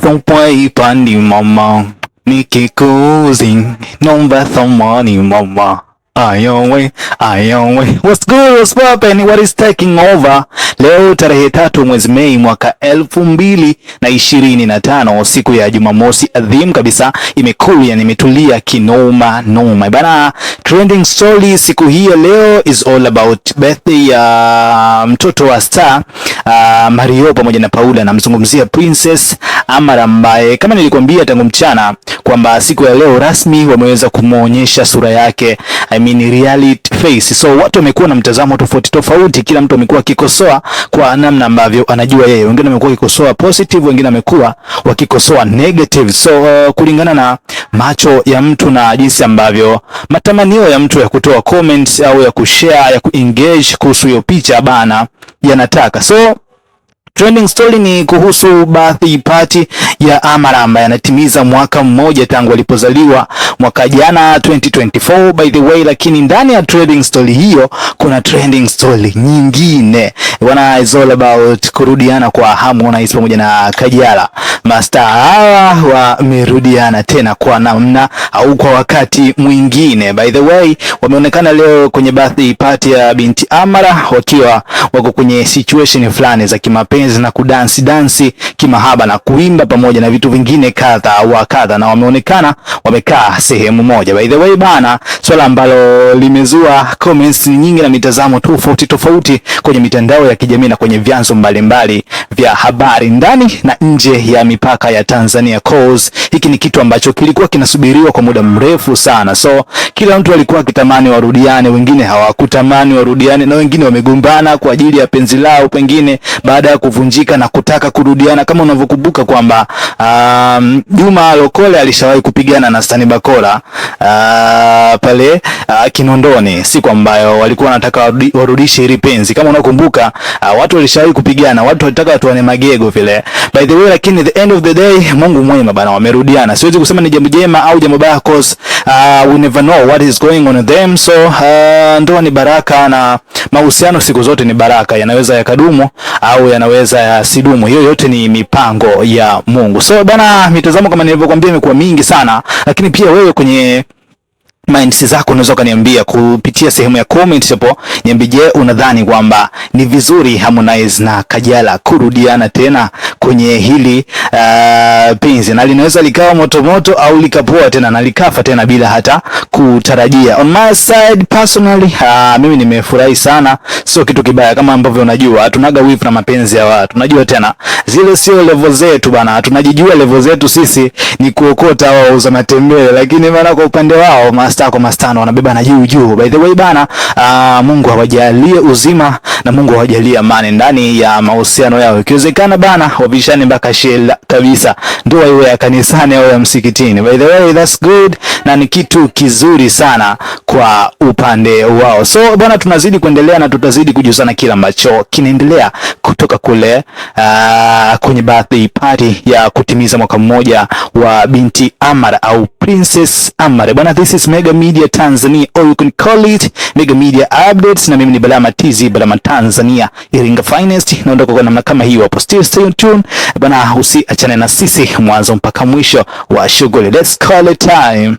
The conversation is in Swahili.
Somewhere pani mama, nikikuzi, nomba thamani mama. Ayonwe. What's good, what's poppin', what is taking over? Leo tarehe 3 mwezi Mei mwaka 2025, siku ya Jumamosi adhimu kabisa, imekuja na imetulia kinoma noma. Bana, trending story siku hii leo is all about birthday ya mtoto wa star Mario pamoja na Paula. Namzungumzia Princess Amara ambaye kama nilikwambia tangu mchana kwamba siku ya leo rasmi wameweza kumuonyesha sura yake, I mean reality face. So watu wamekuwa na mtazamo tofauti, kila mtu amekuwa akikosoa kwa namna ambavyo anajua yeye. Wengine wamekuwa wakikosoa positive, wengine wamekuwa wakikosoa negative. So kulingana na macho ya mtu na jinsi ambavyo matamanio ya mtu ya kutoa comments au ya kushare, ya kuengage kuhusu hiyo picha bana yanataka. So trending story ni kuhusu birthday party ya Amara ambaye anatimiza mwaka mmoja tangu alipozaliwa mwaka jana 2024 by the way. Lakini ndani ya trending story hiyo kuna trending story nyingine. Wana is all about kurudiana kwa Harmonize pamoja na Kajala. Master hawa wamerudiana tena kwa namna au kwa wakati mwingine. By the way, wameonekana leo kwenye birthday party ya binti Amara wakiwa wako kwenye situation fulani za kimapenzi na kudansi kimahaba na kuimba pamoja na vitu vingine kadha wa kadha, na wameonekana wamekaa sehemu moja. By the way bana, swala ambalo limezua comments nyingi na mitazamo tofauti kwenye mitandao ya kijamii na kwenye vyanzo mbalimbali vya habari ndani na nje ya mipaka ya Tanzania. Cause hiki ni kitu ambacho kilikuwa kinasubiriwa kwa muda mrefu sana. So kila mtu alikuwa akitamani warudiane, wengine hawakutamani warudiane, na wengine wamegombana kwa ajili ya penzi lao pengine baada ya kuvunjika na kutaka kurudiana. Kama unavyokumbuka kwamba Juma Lokole alishawahi kupigana na Stani Bakola pale Kinondoni, siku ambayo walikuwa wanataka warudishe ile penzi. Kama unakumbuka, watu walishawahi kupigana, watu walitaka watuane magego vile. By the way, lakini the end of the day Mungu mwema bana, wamerudiana. Siwezi kusema ni jambo jema au jambo baya cause we never know what is going on them. So ndoa ni baraka na mahusiano siku zote ni baraka, yanaweza yakadumu au yanaweza yasidumu. Hiyo yote ni mipango ya Mungu. So bana, mitazamo kama nilivyokuambia imekuwa mingi sana, lakini pia wewe kwenye minds zako unaweza kuniambia kupitia sehemu ya comment hapo. Niambie, je, unadhani kwamba ni vizuri Harmonize na Kajala kurudiana tena kwenye hili penzi, na linaweza likawa moto au likapoa tena na likafa tena bila hata kutarajia? On my side personally, mimi nimefurahi sana. Sio kitu kibaya, kama ambavyo unajua hatunaga wivu na mapenzi ya watu. Unajua tena zile sio level zetu bana, tunajijua level zetu sisi ni kuokota au uza matembele, lakini maana kwa upande wao kwa mastano wanabeba na juu. By the way bana, Mungu awajalie uzima na Mungu awajalie amani ndani ya mahusiano yao. Ikiwezekana bana, wabishane mpaka shela kabisa, ndoa iwe ya kanisani au ya msikitini. By the way, that's good na ni kitu kizuri sana kwa upande wao. So bana, tunazidi kuendelea na tutazidi kujuzana kila ambacho kinaendelea kutoka kule kwenye birthday party ya kutimiza mwaka mmoja wa binti Amara au Princess Amara. Bana, this is Mega Media Tanzania, or you can call it Mega Media Updates, na mimi ni Balama TZ, Balama Tanzania, Iringa Finest. Naondoka kwa namna kama hiyo hapo. Still stay tuned bana, usiachane na sisi mwanzo mpaka mwisho wa shughuli. Let's call it time.